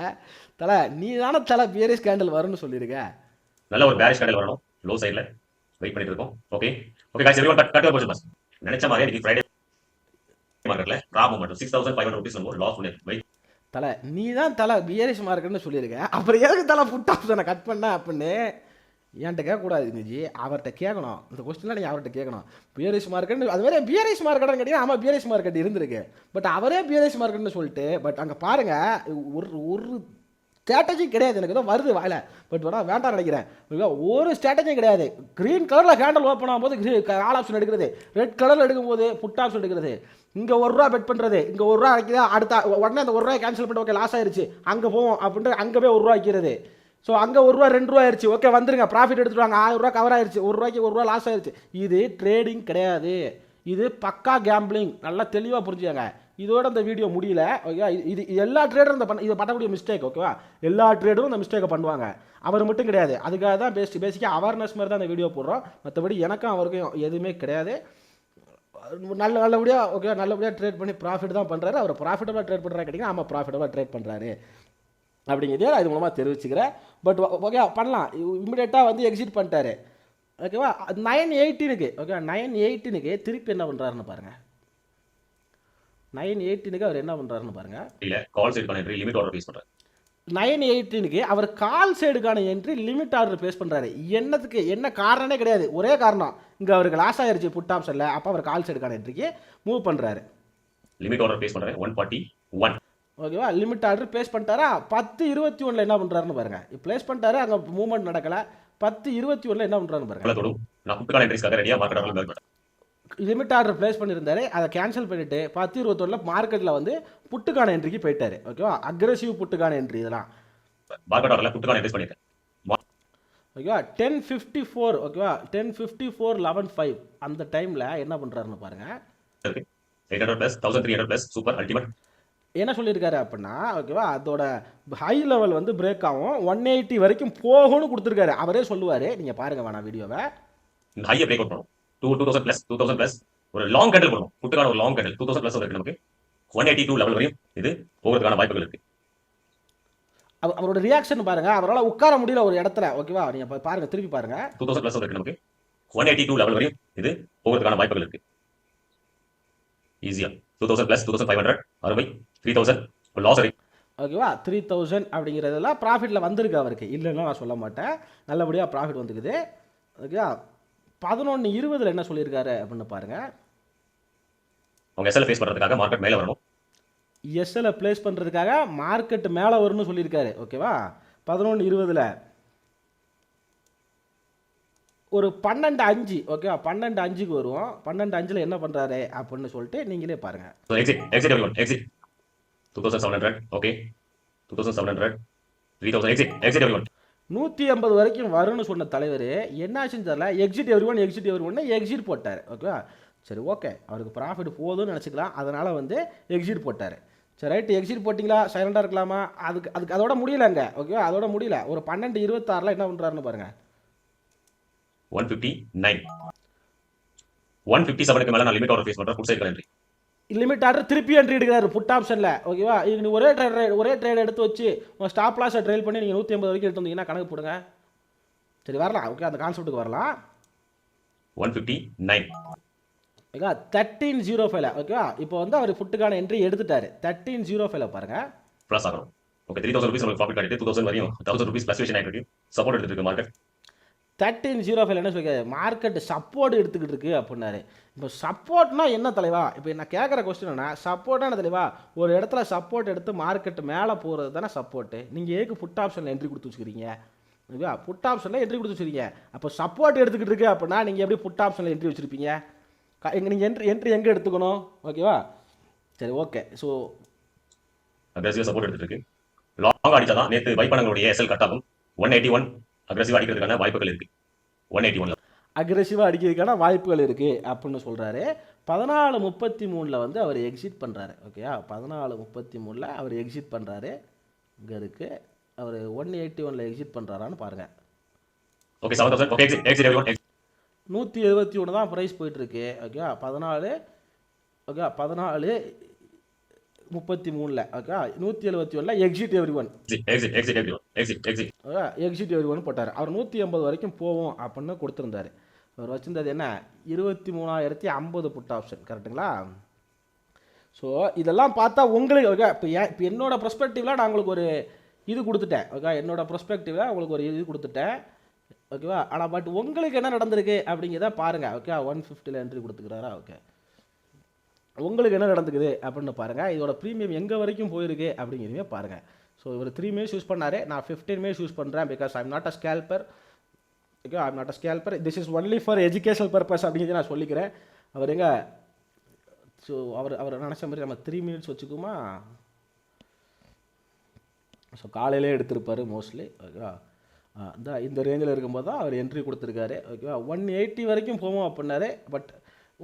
தலை நீ தானே பியரிஷ் கேண்டில் வரும்னு சொல்லியிருக்க. நல்ல ஒரு பேரிஷ் கேண்டில் வரணும் லோ சைடில். வெயிட் பண்ணிட்டு இருக்கோம். Okay guys everyone cut your position. நினைச்ச மாதிரி இன்னைக்கு ஃப்ரைடே மார்க்கெட்ல ராபம் மட்டும் 6500 ரூபீஸ் நம்ம லாஸ் பண்ணி தலை நீ தான் பியரிஷ் மார்க்கெட்னு சொல்லியிருக்க. அப்புறம் எதுக்கு புட் ஆப்ஷனை கட் பண்ண அப்படின்னு என்கிட்ட கேட்கக்கூடாது நிஜி, அவர்கிட்ட கேட்கணும். இந்த கொஸ்டின்லாம் நீங்கள் அவர்கிட்ட கேட்கணும். பியரிஷ் மார்க்கெட் அது மாதிரி பியரிஷ் மார்க்கெட்னு கேட்டீங்கன்னா ஆமாம் பியரிஷ் மார்க்கெட் இருந்திருக்கு. பட் அவரே பியரிஷ் மார்க்கெட்னு சொல்லிட்டு பட் அங்கே பாருங்கள் ஒரு ஸ்ட்ராட்டஜி கிடையாது. எனக்கு ஏதோ வருது வாயில பட் வேண்டாம் நினைக்கிறேன். ஒரு ஸ்ட்ராட்டஜியும் கிடையாது. க்ரீன் கலரில் ஹேண்டில் ஓப்பன் ஆகும்போது கால் ஆப்ஷன் எடுக்கிறது, ரெட் கலரில் எடுக்கும்போது புட் ஆப்ஷன் எடுக்கிறது, இங்கே ₹1 பெட் பண்ணுறது, இங்கே ₹1 வைக்கிறதா, அடுத்த உடனே அந்த ₹1 கேன்சல் பண்ணிட்டு ஓகே லாஸ் ஆயிடுச்சு அங்கே போவோம் அப்படின்ட்டு அங்கே போய் ₹1 வைக்கிறது. ஸோ அங்கே ₹1 ₹2 ஆயிடுச்சு ஓகே வந்துருங்க ப்ராஃபிட் எடுத்துட்டு வாங்க, ₹1000 கவர் ஆயிடுச்சு, ₹1 லாஸ் ஆயிடுச்சு. இது ட்ரேடிங் கிடையாது, இது பக்கா கேம்பிளிங். நல்லா தெளிவாக புரிஞ்சுங்க. இதோட இந்த வீடியோ முடியல ஓகே. இது எல்லா ட்ரேடரும் இதை பண்ணக்கூடிய மிஸ்டேக் ஓகேவா. எல்லா ட்ரேடரும் இந்த மிஸ்டேக்கை பண்ணுவாங்க, அவர் மட்டும் கிடையாது. அதுக்காக தான் பேசிக்காக அவேர்னஸ் மாதிரி தான் இந்த வீடியோ போடுறோம். மற்றபடி எனக்கும் அவருக்கும் எதுவுமே கிடையாது. நல்லபடியாக ஓகே நல்லபடியாக ட்ரேட் பண்ணி ப்ராஃபிட் தான் பண்ணுறாரு. அவர் ப்ராஃபிட்டபுளாக ட்ரேட் பண்ணுறாரு கேட்டிங்கன்னா ஆமாம் ப்ராஃபிட்டபுளாக ட்ரேட் பண்ணுறாரு அப்படிங்கிறதே இது மூலமாக தெரிவிச்சுக்கிறேன். பட் ஓகே பண்ணலாம். இமிடியேட்டாக வந்து எக்ஸிட் பண்ணிட்டாரு ஓகேவா. 918 ஓகே 918 திருப்பி என்ன பண்ணுறாருன்னு பாருங்கள். 918 அவர் என்ன பண்ணுறாருன்னு பாருங்கள். இல்லை கால் சைடுக்கான என்ட்ரி லிமிட் ஆர்டர் பேஸ் பண்ணுறாரு. 918 அவர் கால் சைடுக்கான என்ட்ரி லிமிட் ஆர்டர் பேஸ் பண்ணுறாரு. என்னத்துக்கு என்ன காரணமே கிடையாது, ஒரே காரணம் இங்கே அவருக்கு லாஸ் ஆயிருச்சு புட் ஆப்ஷனில். அப்போ அவர் கால் சைடுக்கான என்ட்ரிக்கு மூவ் பண்ணுறாரு. லிமிட் ஆர்டர் பேஸ் பண்ணுறாரு 141 ஓகேவா. Limit order base பண்ணிட்டாரா. 10:21 என்ன பண்ணுறாருன்னு பாருங்க. ப்ளேஸ் பண்ணிட்டாரு, அங்கே மூவ்மெண்ட் நடக்கலை. 10:21 என்ன பண்ணுறாருன்னு பாருங்க. நான் புட்டுக்கான என்ட்ரிஸ்க்காக ரெடியாக மார்க்கெட் லிமிட் ஆர்டர் ப்ளேஸ் பண்ணியிருந்தாரு, அதை கேன்சல் பண்ணிவிட்டு 10:21 மார்க்கெட்டில் வந்து புட்டுக்கான என்ட்ரிக்கு போயிட்டாரு ஓகேவா. அக்ரெசிவ் புட்டுக்கான என்ட்ரி இதெல்லாம் மார்க்கெட் ஆர்டரில் புட்டுக்கான என்ட்ரிஸ் பண்ணியிருக்கேன் ஓகேவா. 10:54 ஓகேவா 10:54 11:05 அந்த டைமில் என்ன பண்ணுறாருன்னு பாருங்கள். 800 + 1300 + சூப்பர் அல்டிமேட் என்ன சொல்லியிருக்காரு அப்படின்னா ஓகேவா, அதோட ஹை லெவல் வந்து பிரேக் ஆகும் 180 வரைக்கும் போகும்னு கொடுத்துருக்காரு. அவரே சொல்லுவார், நீங்கள் பாருங்க வேணாம் வீடியோவை. இந்த ஹையை பிரேக் அவுட் பண்ணும் 2000 + ஒரு லாங் கேண்டில் போடணும். புட்டுக்கான ஒரு லாங் கேண்டில் 2000 இருக்கு நமக்கு 182 லெவல் வரையும் இது போகிறதுக்கான வாய்ப்புகள் இருக்கு. அவரோட ரியாக்ஷன் பாருங்க, அவரால் உட்கார முடியல ஒரு இடத்துல ஓகேவா. நீங்கள் பாருங்க திருப்பி பாருங்க. 2000 இருக்கு நமக்கு 182 லெவல் வரையும் இது போகிறதுக்கான வாய்ப்புகள் இருக்கு. ஈஸியா 2000 + 2500 60 3000 லாஸ் இருக்கு ஓகேவா. 3000 அப்படிங்கிறதெல்லாம் ப்ராஃபிட்டில் வந்திருக்கு அவருக்கு, இல்லைன்னா நான் சொல்ல மாட்டேன். நல்லபடியாக ப்ராஃபிட் வந்துக்குது ஓகேவா. 11:20 என்ன சொல்லியிருக்காரு அப்படின்னு பாருங்க. அவங்க எஸ்எல் ஃபேஸ் பண்ணுறதுக்காக மார்க்கெட் மேலே வரணும். எஸ்எல்லை ப்ளேஸ் பண்ணுறதுக்காக மார்க்கெட் மேலே வரும்னு சொல்லியிருக்காரு ஓகேவா. 11:20 ஒரு 12:05 ஓகேவா 12:05க்கு வருவோம். 12:05 என்ன பண்ணுறாரு அப்படின்னு சொல்லிட்டு நீங்களே பாருங்கள். Exit everyone exit 2700 okay 2700 3000 exit everyone 180 வரைக்கும் வரும்னு சொன்ன தலைவர் என்னாச்சுன்னு தெரியல. எக்ஸிட் எவ்ரிவன் எக்ஸிட் போட்டார் ஓகேவா. சரி ஓகே அவருக்கு ப்ராஃபிட் போதும்னு நினச்சிக்கலாம், அதனால் வந்து எக்ஸிட் போட்டார். சரி ரைட்டு எக்ஸிட் போட்டிங்களா, சைலண்டாக இருக்கலாமா. அதுக்கு அதோட முடியலங்க ஓகேவா. அதோட முடியல. ஒரு 12:26 என்ன பண்ணுறாருன்னு பாருங்கள். 159 157க்கு மேலே நான் லிமிட் ஆர்டர் ஃபேஸ் பண்ணுறேன். Put side entry limit order திருப்பி என்ட்ரி எடுக்கிறாரு புட் ஆப்ஷனில் ஓகேவா. இது நீ ஒரே ட்ரேட் எடுத்து வச்சு உங்கள் ஸ்டாப் லாஸை ட்ரெயில் பண்ணி நீங்கள் 180 வரைக்கும் எடுத்து வந்தீங்கன்னா கணக்கு போடுங்க. சரி வரலாம் ஓகே, அந்த கான்செப்ட்டுக்கு வரலாம். 159 ஓகே 13:05 ஓகேவா. இப்போ வந்து அவர் புட்டுக்கான என்ட்ரி எடுத்துட்டாரு. 13:05 பாருங்கள் ப்ளஸ் ஆகணும். ஓகே 3000 ரூபீஸ் உங்களுக்கு ப்ராஃபிட் கிடைக்குது. 2000 வரையும் 1000 ரூபீஸ் ஃப்ளக்சுவேஷன் ஆகிட்டு இருக்கு. சப்போர்ட் எடுத்துட்டு இருக்கு மார்க்கெட். 13:05 என்ன சொல்லியிருக்காரு, மார்க்கெட் சப்போர்ட் எடுத்துக்கிட்டு இருக்கு அப்படின்னாரு. இப்போ சப்போர்ட்னா என்ன தலைவா. இப்போ நான் கேட்குற கொஸ்டின் என்ன, சப்போர்ட்டான என்ன தலைவா. ஒரு இடத்துல சப்போர்ட் எடுத்து மார்க்கெட் மேலே போகிறது தானே சப்போர்ட்டு. நீங்கள் ஏக்கு புட் ஆப்ஷனில் என்ட்ரி கொடுத்து வச்சுக்கிறீங்க ஓகேவா. புட் ஆப்ஷனில் என்ட்ரி கொடுத்து வச்சுருக்கீங்க. அப்போ சப்போர்ட் எடுத்துக்கிட்டு இருக்கு அப்படின்னா நீங்கள் எப்படி புட் ஆப்ஷனில் என்ட்ரி வச்சுருப்பீங்க. நீங்கள் என்ட்ரி எங்கே எடுத்துக்கணும் ஓகேவா. சரி ஓகே. ஸோ அக்ரெசிவ் சப்போர்ட் எடுத்துட்டு இருக்கு. லாங் அடிச்சா தான் நேற்று பை பண்ணங்களுடைய எஸ்எல் கட் ஆகும். 181 அக்ரெசிவ் அடிக்கிறதுக்கான வாய்ப்புகள் இருக்கு. 181 அக்ரெசிவாக அடிக்கிறதுக்கான வாய்ப்புகள் இருக்குது அப்படின்னு சொல்கிறாரு. 14:33 வந்து அவர் எக்ஸிட் பண்ணுறாரு ஓகேயா. 14:33 அவர் எக்ஸிட் பண்ணுறாரு. இங்கே இருக்குது அவர் 181 எக்ஸிட் பண்ணுறாரான்னு பாருங்கள். ஓகே 7000 ஓகே எக்ஸிட் எவ்ரிவன் 171 தான் ப்ரைஸ் போயிட்டுருக்கு okay. 14 okay 14:33 okay 171 exit everyone exit everyone போட்டார். அவர் 180 வரைக்கும் போவோம் அப்படின்னு கொடுத்துருந்தாரு. அவர் வச்சுருந்தது என்ன 23,050 புட் ஆப்ஷன் கரெக்டுங்களா. ஸோ இதெல்லாம் பார்த்தா உங்களுக்கு ஓகே. இப்போ என்னோட ப்ரெஸ்பெக்டிவில் நான் உங்களுக்கு ஒரு இது கொடுத்துட்டேன் ஓகே. என்னோட ப்ரெஸ்பெக்டிவில் உங்களுக்கு ஒரு இது கொடுத்துட்டேன். ஓகேவா. ஆனால் பட் உங்களுக்கு என்ன நடந்திருக்கு அப்படிங்கிறத பாருங்கள். ஓகே 150ல் என்ட்ரி கொடுத்துக்கிறாரா. ஓகே உங்களுக்கு என்ன நடந்துக்குது அப்படின்னு பாருங்கள். இதோட ப்ரீமியம் எங்கே வரைக்கும் போயிருக்கு அப்படிங்கிறதையுமே பாருங்கள். ஸோ இவர் 3 மினிட்ஸ் யூஸ் பண்ணார், நான் 15 மினிட்ஸ் யூஸ் பண்ணுறேன். Because I'm not a scalper. Okay I'm not a scalper, this is only for educational purpose அப்படிங்கிறத நான் சொல்லிக்கிறேன். அவர் எங்கே ஸோ அவர் நினச்ச மாதிரி நம்ம 3 மினிட்ஸ் வச்சுக்குமா. ஸோ காலையிலே எடுத்திருப்பார் மோஸ்ட்லி. ஓகேவா. இந்த ரேஞ்சில் இருக்கும்போது தான் அவர் என்ட்ரி கொடுத்துருக்காரு. ஓகேவா. 180 வரைக்கும் போவோம் அப்படின்னாரு. பட்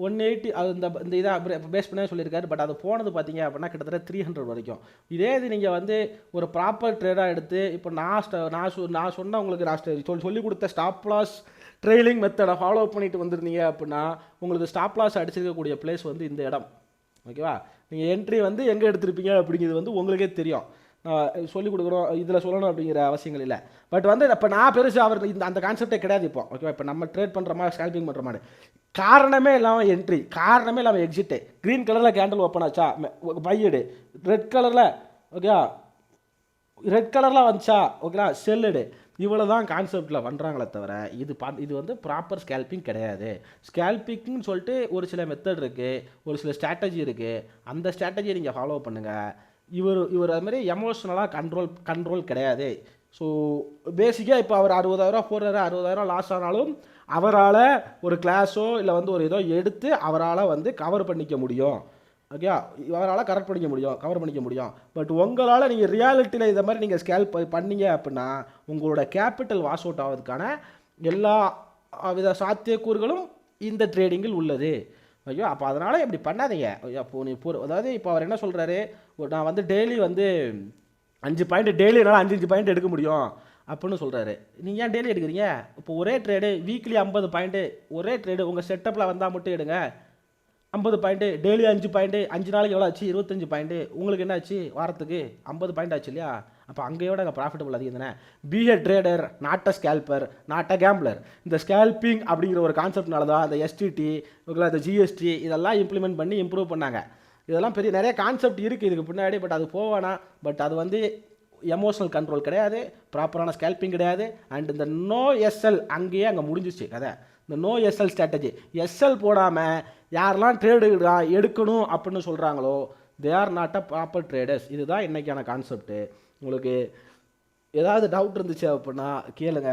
180 அது இந்த இதாக பேஸ் பண்ணி சொல்லியிருக்காரு. பட் அது போனது பார்த்தீங்க அப்படின்னா கிட்டத்தட்ட 300 வரைக்கும். இதே இது நீங்கள் வந்து ஒரு ப்ராப்பர் ட்ரேடாக எடுத்து இப்போ நான் சொன்ன உங்களுக்கு நான் சொல்லி கொடுத்த ஸ்டாப் லாஸ் ட்ரெயிலிங் மெத்தடை ஃபாலோ பண்ணிட்டு வந்திருந்தீங்க அப்படின்னா உங்களுக்கு ஸ்டாப் லாஸ் அடிச்சிருக்கக்கூடிய பிளேஸ் வந்து இந்த இடம். ஓகேவா. நீங்கள் என்ட்ரி வந்து எங்கே எடுத்திருப்பீங்க அப்படிங்கிறது வந்து உங்களுக்கே தெரியும். நான் சொல்லிக் கொடுக்குறோம், இதில் சொல்லணும் அப்படிங்கிற அவசியங்கள் இல்லை. பட் வந்து இப்போ நான் பெருசாக அவர் அந்த கான்செப்டே கிடையாது இப்போ. ஓகேவா. இப்போ நம்ம ட்ரேட் பண்ணுற மாதிரி ஸ்கேல்பிங் பண்ணுற மாதிரி காரணமே இல்லாமல் என்ட்ரி, காரணமே இல்லாமல் எக்ஸிட்டு, க்ரீன் கலரில் கேண்டில் ஓப்பன் ஆச்சா பையடு, ரெட் கலரில் ஓகே ரெட் கலரில் வந்துச்சா ஓகேங்களா செல்லுடு, இவ்வளோ தான் கான்செப்டில் பண்ணுறாங்களே தவிர இது வந்து ப்ராப்பர் ஸ்கேல்பிங் கிடையாது. ஸ்கேல்பிங்னு சொல்லிட்டு ஒரு சில மெத்தட் இருக்குது, ஒரு சில ஸ்ட்ராட்டஜி இருக்குது. அந்த ஸ்ட்ராட்டஜியை நீங்கள் ஃபாலோ பண்ணுங்கள். இவர் அதுமாதிரி எமோஷ்னலாக கண்ட்ரோல் கிடையாது. ஸோ பேசிக்காக இப்போ அவர் 60,000 போடுறாரு, 60,000 லாஸ் ஆனாலும் அவரால் ஒரு கிளாஸோ இல்லை வந்து ஒரு இதோ எடுத்து அவரால் வந்து கவர் பண்ணிக்க முடியும். ஓகே அவரால் கவர் பண்ணிக்க முடியும். பட் உங்களால் நீங்கள் ரியாலிட்டியில் இதை மாதிரி நீங்கள் ஸ்கேல்ப் பண்ணீங்க அப்படின்னா உங்களோட கேபிட்டல் வாஷ் அவுட் ஆகிறதுக்கான எல்லா வித சாத்தியக்கூறுகளும் இந்த ட்ரேடிங்கில் உள்ளது. ஐயோ அப்போ அதனால் இப்படி பண்ணாதீங்க. அப்போ அதாவது இப்போ அவர் என்ன சொல்கிறாரு, நான் வந்து டெய்லி வந்து 5 பாயிண்ட் டெய்லி என்னால் 5 பாயிண்ட் எடுக்க முடியும் அப்படின்னு சொல்கிறாரு. நீங்கள் ஏன் டெய்லி எடுக்கிறீங்க? இப்போ ஒரே ட்ரேடு வீக்லி 50 பாயிண்ட்டு, ஒரே ட்ரேடு உங்கள் செட்டப்பில் வந்தால் மட்டும் எடுங்க. 50 பாயிண்ட்டு டெய்லி 5 பாயிண்ட்டு, 5 நாளைக்கு எவ்வளோ ஆச்சு? 25 பாயிண்ட்டு. உங்களுக்கு என்ன ஆச்சு? வாரத்துக்கு 50 பாயிண்ட் ஆச்சு இல்லையா? அப்போ அங்கேயோட அங்கே ப்ராஃபிட்டபிள் அதிகம் தானே. B a trader, not a scalper, not a gambler. இந்த ஸ்கேல்பிங் அப்படிங்கிற ஒரு கான்செப்ட்னால தான் அந்த எஸ்டிடி ஓகேங்களா, இந்த ஜிஎஸ்டி இதெல்லாம் இம்ப்ளிமெண்ட் பண்ணி இம்ப்ரூவ் பண்ணாங்க. இதெல்லாம் பெரிய நிறைய கான்செப்ட் இருக்குது இதுக்கு பின்னாடி. பட் அது போவானா. பட் அது வந்து எமோஷனல் கண்ட்ரோல் கிடையாது, ப்ராப்பரான ஸ்கேல்பிங் கிடையாது. அண்ட் இந்த நோ எஸ்எல் அங்கே முடிஞ்சிச்சு கதை. இந்த நோ எஸ்எல் ஸ்ட்ராட்டஜி, எஸ்எல் போடாமல் யாரெல்லாம் ட்ரேடு எடுக்கணும் அப்படின்னு சொல்கிறாங்களோ they are not a proper traders. இதுதான் இன்றைக்கான கான்செப்ட்டு. உங்களுக்கு ஏதாவது டவுட் இருந்துச்சு அப்படின்னா கேளுங்க.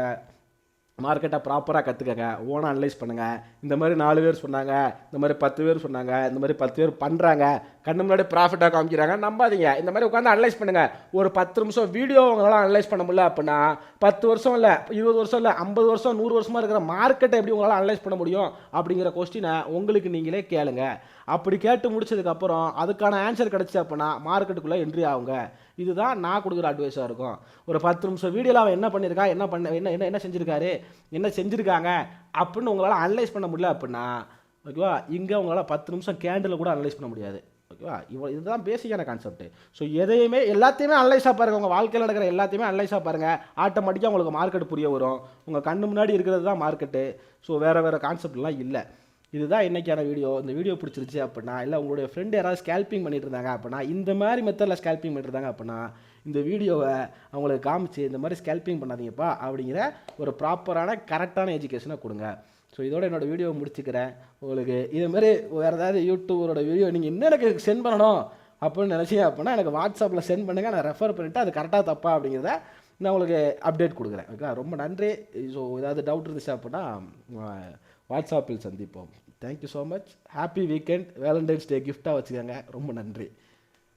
மார்க்கெட்டை ப்ராப்பராக கற்றுக்கங்க, ஓனாக அனலைஸ் பண்ணுங்கள். இந்த மாதிரி 4 பேர் சொன்னாங்க, இந்த மாதிரி 10 பேர் சொன்னாங்க, இந்த மாதிரி 10 பேர் பண்ணுறாங்க, கண்ணு முன்னாடி ப்ராஃபிட்டாக காமிக்கிறாங்க, நம்பாதீங்க. இந்த மாதிரி உட்காந்து அனலைஸ் பண்ணுங்கள். ஒரு 10 நிமிஷம் வீடியோ உங்களால் அனலைஸ் பண்ண முடியல அப்படின்னா 10 வருஷம் இல்லை, 20 வருஷம் இல்லை, 50 வருஷம் 100 வருஷமாக இருக்கிற மார்க்கெட்டை எப்படி உங்களால் அனலைஸ் பண்ண முடியும் அப்படிங்கிற கொஸ்டினை உங்களுக்கு நீங்களே கேளுங்க. அப்படி கேட்டு முடிச்சதுக்கப்புறம் அதுக்கான ஆன்சர் கிடச்சி அப்படின்னா மார்க்கெட்டுக்குள்ளே என்ட்ரி ஆகுங்க. இதுதான் நான் கொடுக்குற அட்வைஸாக இருக்கும். ஒரு 10 நிமிஷம் வீடியோவில் அவன் என்ன பண்ணியிருக்கான், என்ன செஞ்சுருக்காரு, என்ன செஞ்சுருக்காங்க அப்படின்னு உங்களால் அனலைஸ் பண்ண முடியல அப்படின்னா ஓகேவா, இங்கே உங்களால் 10 நிமிஷம் கேண்டில் கூட அனலைஸ் பண்ண முடியாது. ஓகேவா. இதுதான் பேசிக்கான கான்செப்ட். ஸோ எல்லாத்தையுமே அனலைஸாக பாருங்கள். உங்கள் வாழ்க்கையில் நடக்கிற எல்லாத்தையுமே அனலைஸாக பாருங்கள். ஆட்டோமேட்டிக்காக உங்களுக்கு மார்க்கெட் புரிய வரும். உங்கள் கண்ணு முன்னாடி இருக்கிறது தான் மார்க்கெட்டு. ஸோ வேறு கான்செப்ட்லாம் இல்லை. இதுதான் இன்றைக்கான வீடியோ. இந்த வீடியோ பிடிச்சிருச்சு அப்படின்னா, இல்லை உங்களுடைய ஃப்ரெண்டு யாராவது ஸ்கேல்பிங் பண்ணிட்டு இருந்தாங்க அப்படின்னா, இந்த மாதிரி மெத்தடில் ஸ்கேல்பிங் பண்ணிட்டு இருந்தாங்க அப்படின்னா இந்த வீடியோவை அவங்களுக்கு காமிச்சு இந்த மாதிரி ஸ்கேல்பிங் பண்ணாதீங்கப்பா அப்படிங்கிற ஒரு ப்ராப்பரான கரெக்டான எஜுகேஷனை கொடுங்க. ஸோ இதோட என்னோடய வீடியோவை முடிச்சுக்கிறேன். உங்களுக்கு இதுமாதிரி வேறு ஏதாவது யூடியூபரோட வீடியோ நீங்கள் இன்னும் எனக்கு சென்ட் பண்ணணும் அப்படின்னு நினச்சிங்க அப்படின்னா எனக்கு வாட்ஸ்அப்பில் சென்ட் பண்ணுங்கள். நான் ரெஃபர் பண்ணிவிட்டு அது கரெக்டாக தப்பா அப்படிங்கிறத நான் உங்களுக்கு அப்டேட் கொடுக்குறேன். ஓகே ரொம்ப நன்றி. ஸோ ஏதாவது டவுட் இருந்துச்சு அப்படின்னா வாட்ஸ்அப்பில் சந்திப்போம். Thank you so much. Happy weekend. Valentine's day கிஃப்டாக வச்சுக்கோங்க. ரொம்ப நன்றி.